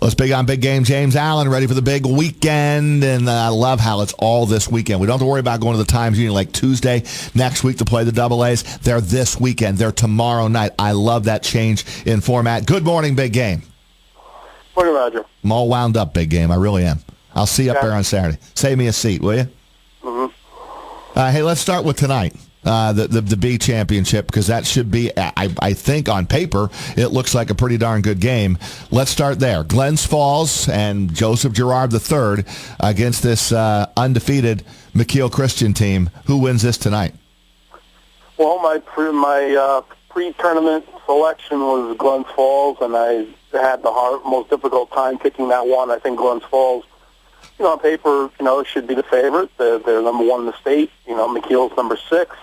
Let's big on big game. James Allen ready for the big weekend, and I love how it's all this weekend. We don't have to worry about going to the Times Union like Tuesday next week to play the Double A's. They're this weekend. They're tomorrow night. I love that change in format. Good morning, big game. Morning, Roger. I'm all wound up, big game. I really am. I'll see you up there on Saturday. Save me a seat, will you? Mm-hmm. Hey, let's start with tonight. The B championship, because that should be, I think on paper, it looks like a pretty darn good game. Let's start there. Glens Falls and Joseph Girard III against this undefeated McKeel Christian team. Who wins this tonight? Well, my pre-tournament selection was Glens Falls, and I had the most difficult time picking that one. I think Glens Falls, on paper, should be the favorite. They're number one in the state. McKeel's number 6.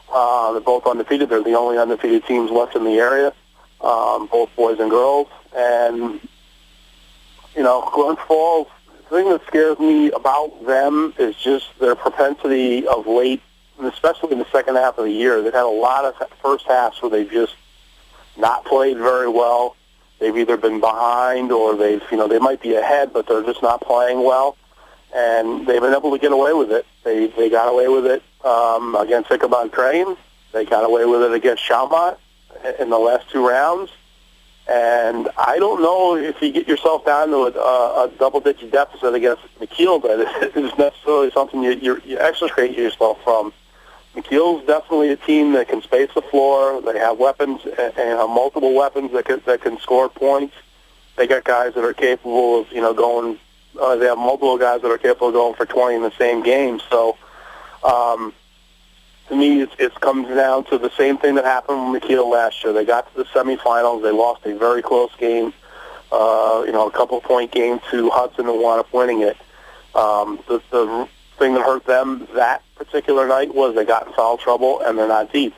They're both undefeated. They're the only undefeated teams left in the area, both boys and girls. And, Glens Falls, the thing that scares me about them is just their propensity of late, and especially in the second half of the year. They've had a lot of first halves where they've just not played very well. They've either been behind or they might be ahead, but they're just not playing well. And they've been able to get away with it. They got away with it against Ichabod Crane. They got away with it against Chalmont in the last 2 rounds. And I don't know if you get yourself down to a double-digit deficit against McKeel, that is necessarily something you extricate yourself from. McKeel's definitely a team that can space the floor. They have weapons and multiple weapons that can score points. They got guys that are capable of going. They have multiple guys that are capable of going for 20 in the same game. So, to me, it comes down to the same thing that happened with McKeel last year. They got to the semifinals. They lost a very close game, a couple-point game to Hudson and wound up winning it. The thing that hurt them that particular night was they got in foul trouble and they're not deep.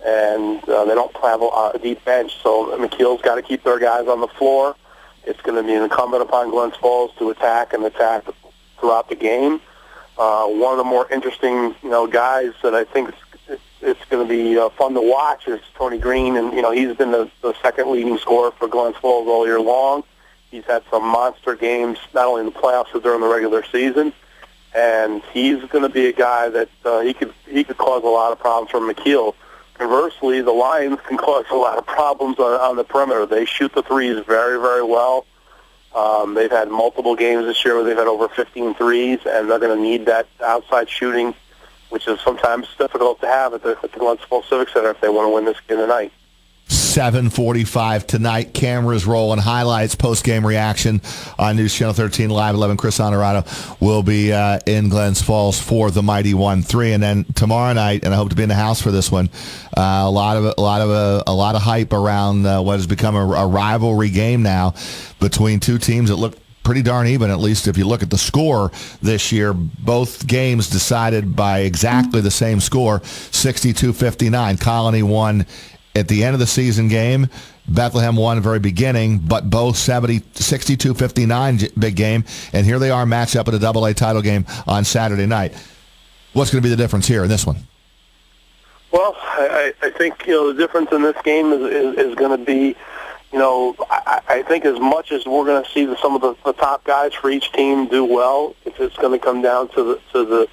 And they don't have a deep bench. So McKeel's got to keep their guys on the floor. It's going to be incumbent upon Glens Falls to attack throughout the game. One of the more interesting, guys that I think it's going to be fun to watch is Tony Green, and he's been the second leading scorer for Glens Falls all year long. He's had some monster games, not only in the playoffs but during the regular season, and he's going to be a guy that he could cause a lot of problems for McKeel. Conversely, the Lions can cause a lot of problems on the perimeter. They shoot the threes very, very well. They've had multiple games this year where they've had over 15 threes, and they're going to need that outside shooting, which is sometimes difficult to have at the Glens Falls Civic Center if they want to win this game tonight. 7:45 tonight. Cameras rolling. Highlights, post-game reaction on News Channel 13 Live 11. Chris Honorado will be in Glens Falls for the mighty 1-3, and then tomorrow night. And I hope to be in the house for this one. A lot of hype around what has become a rivalry game now between two teams that look pretty darn even, at least if you look at the score this year. Both games decided by exactly the same score, 62-59. Colony won at the end of the season game. Bethlehem won at the very beginning, but both 62-59 big game. And here they are matched up at a Double-A title game on Saturday night. What's going to be the difference here in this one? Well, I think the difference in this game is going to be, I think as much as we're going to see some of the top guys for each team do well, it's going to come down to the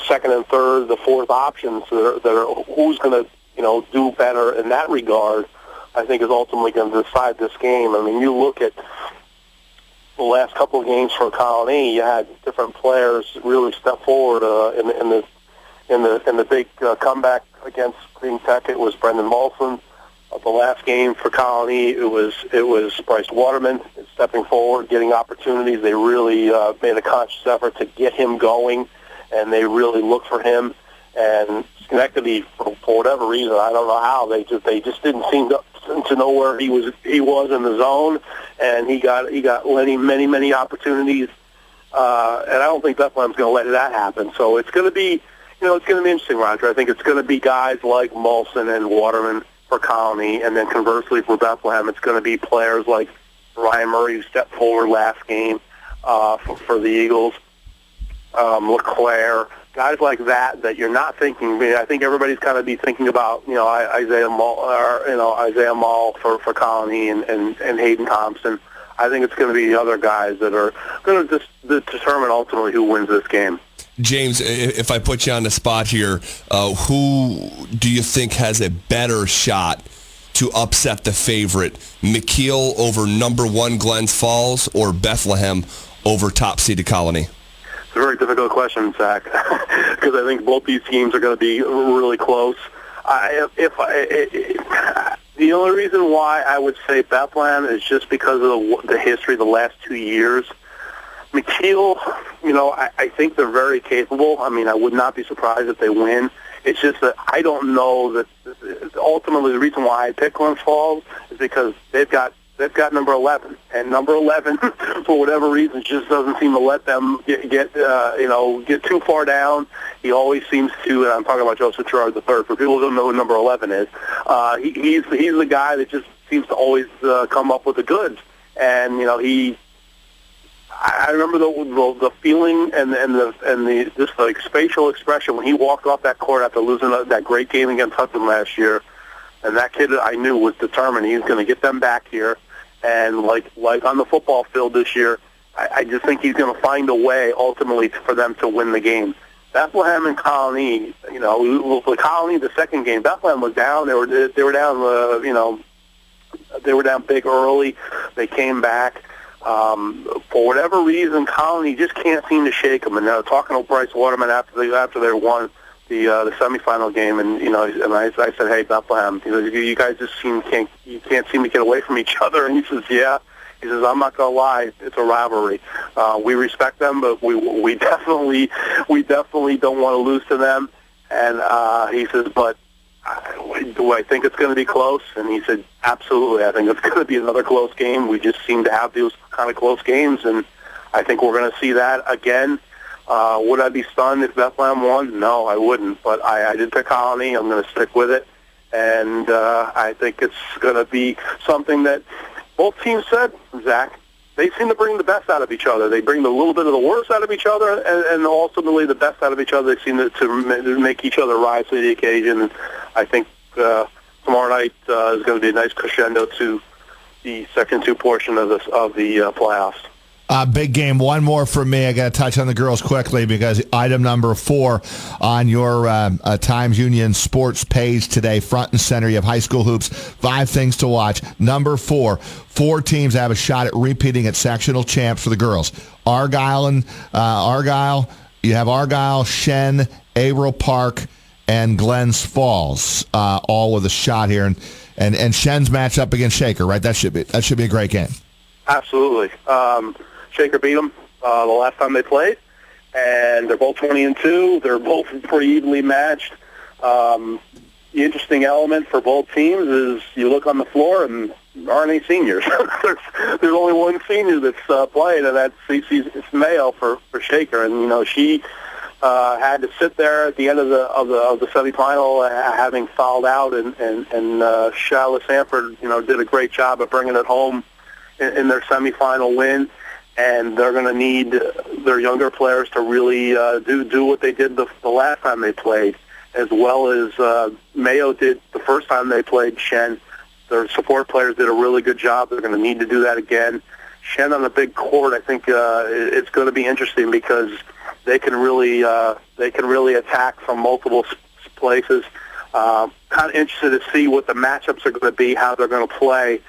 second and third, the fourth options that are who's going to do better in that regard. I think is ultimately going to decide this game. I mean, you look at the last couple of games for Colony, you had different players really step forward in the big comeback against Green Tech. It was Brendan Molson. The last game for Colony, it was Bryce Waterman stepping forward, getting opportunities. They really made a conscious effort to get him going, and they really looked for him. And Schenectady, for whatever reason, I don't know how, they just didn't seem to know where he was in the zone, and he got many opportunities. And I don't think Bethlehem's going to let that happen. So it's going to be interesting, Roger. I think it's going to be guys like Molson and Waterman for Colony, and then conversely for Bethlehem, it's going to be players like Ryan Murray, who stepped forward last game for the Eagles. LeClaire, guys like that you're not thinking. I mean, I think everybody's kind of be thinking about, Isaiah Mall for Colony and Hayden Thompson. I think it's going to be the other guys that are going to determine ultimately who wins this game. James, if I put you on the spot here, who do you think has a better shot to upset the favorite? McKeel over number 1 Glens Falls or Bethlehem over top-seeded Colony? It's a very difficult question, Zach, because I think both these teams are going to be really close. The only reason why I would say Bethlehem is just because of the history of the last 2 years. McKeel, I think they're very capable. I mean, I would not be surprised if they win. It's just that I don't know that ultimately the reason why I pick Glens Falls is because they've got number 11, and number 11 for whatever reason just doesn't seem to let them get too far down. He always seems to. And I'm talking about Joseph Girard III. For people who don't know who number 11 is, he's the guy that just seems to always come up with the goods. And I remember the feeling and the just like facial expression when he walked off that court after losing that great game against Hudson last year. And that kid I knew was determined. He's going to get them back here. And like on the football field this year, I just think he's going to find a way ultimately for them to win the game. Bethlehem and Colony, for Colony, the second game, Bethlehem was down. They were down. They were down big early. They came back. For whatever reason, Colony just can't seem to shake them. And talking to Bryce Waterman after they won the semifinal game, and I said, hey, Bethlehem, you guys just can't seem to get away from each other. And he says, yeah. He says, I'm not gonna lie, it's a rivalry. We respect them, but we definitely don't want to lose to them. And he says, but do I think it's going to be close? And he said, absolutely. I think it's going to be another close game. We just seem to have those kind of close games, and I think we're going to see that again. Would I be stunned if Bethlehem won? No, I wouldn't. But I did pick Colony. I'm going to stick with it. And I think it's going to be something that both teams said, Zach, they seem to bring the best out of each other. They bring a little bit of the worst out of each other and ultimately the best out of each other. They seem to make each other rise to the occasion. And I think tomorrow night is going to be a nice crescendo to the second two portion of the playoffs. Big game. One more for me. I got to touch on the girls quickly because item number 4 on your Times Union Sports page today, front and center. You have high school hoops. 5 things to watch. Number 4 teams have a shot at repeating at sectional champs for the girls. Argyle. You have Argyle, Shen, Averill Park, and Glens Falls, all with a shot here. And Shen's match up against Shaker, right? That should be a great game. Absolutely. Shaker beat them the last time they played, and they're both 20-2. They're both pretty evenly matched. The interesting element for both teams is you look on the floor and there aren't any seniors. there's only one senior that's playing, and that's it's Mayo for Shaker. And she had to sit there at the end of the semifinal, having fouled out, and Charlotte Sanford did a great job of bringing it home in their semifinal win. And they're going to need their younger players to really do what they did the last time they played, as well as Mayo did the first time they played Shen. Their support players did a really good job. They're going to need to do that again. Shen on the big court, I think it's going to be interesting because they can really attack from multiple places. Kind of interested to see what the matchups are going to be, how they're going to play.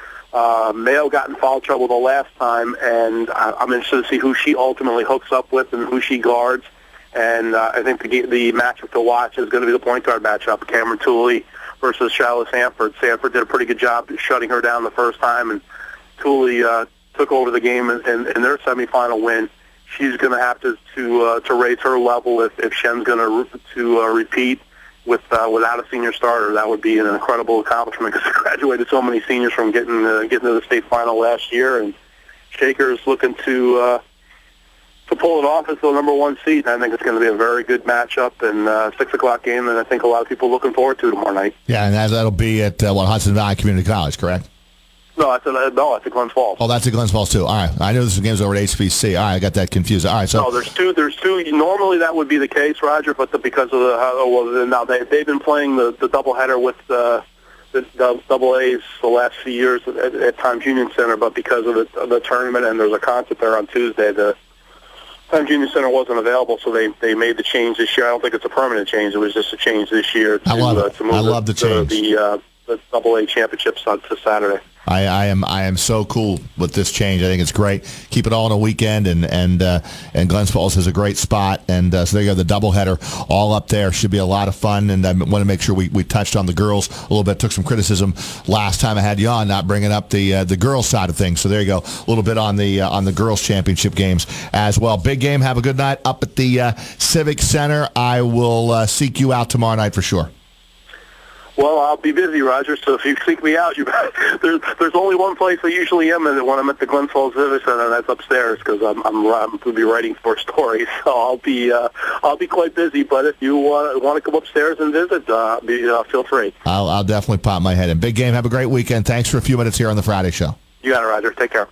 Mayo got in foul trouble the last time, and I'm interested to see who she ultimately hooks up with and who she guards. And I think the matchup to watch is going to be the point guard matchup, Cameron Tooley versus Charlotte Sanford. Sanford did a pretty good job shutting her down the first time, and Tooley took over the game in their semifinal win. She's going to have to raise her level if Shen's going to repeat. Without a senior starter. That would be an incredible accomplishment because they graduated so many seniors from getting to the state final last year, and Shaker's looking to pull it off as the number 1 seed. I think it's going to be a very good matchup and 6:00 game, and I think a lot of people are looking forward to tomorrow night. Yeah, and that'll be at Hudson Valley Community College, correct? No, it's at Glens Falls. Oh, that's at Glens Falls too. All right, I know this game's over at HBC. All right, I got that confused. All right, so No, there's two. Normally that would be the case, Roger, but because of now they've been playing the doubleheader with the double A's the last few years at Times Union Center, but because of the tournament and there's a concert there on Tuesday, the Times Union Center wasn't available, so they made the change this year. I don't think it's a permanent change. It was just a change this year to move I love the change. The double A championships on to Saturday. I am so cool with this change. I think it's great. Keep it all in a weekend, and Glens Falls is a great spot. And so there you go, the doubleheader all up there. Should be a lot of fun. And I want to make sure we touched on the girls a little bit. Took some criticism last time I had you on, not bringing up the girls side of things. So there you go, a little bit on the girls championship games as well. Big game. Have a good night up at the Civic Center. I will seek you out tomorrow night for sure. Well, I'll be busy, Roger, so if you seek me out, there's only one place I usually am in when I'm at the Glens Falls Civic Center, and that's upstairs because I'm going to be writing 4 stories. So I'll be quite busy. But if you want to come upstairs and visit, feel free. I'll definitely pop my head in. Big game. Have a great weekend. Thanks for a few minutes here on the Friday show. You got it, Roger. Take care.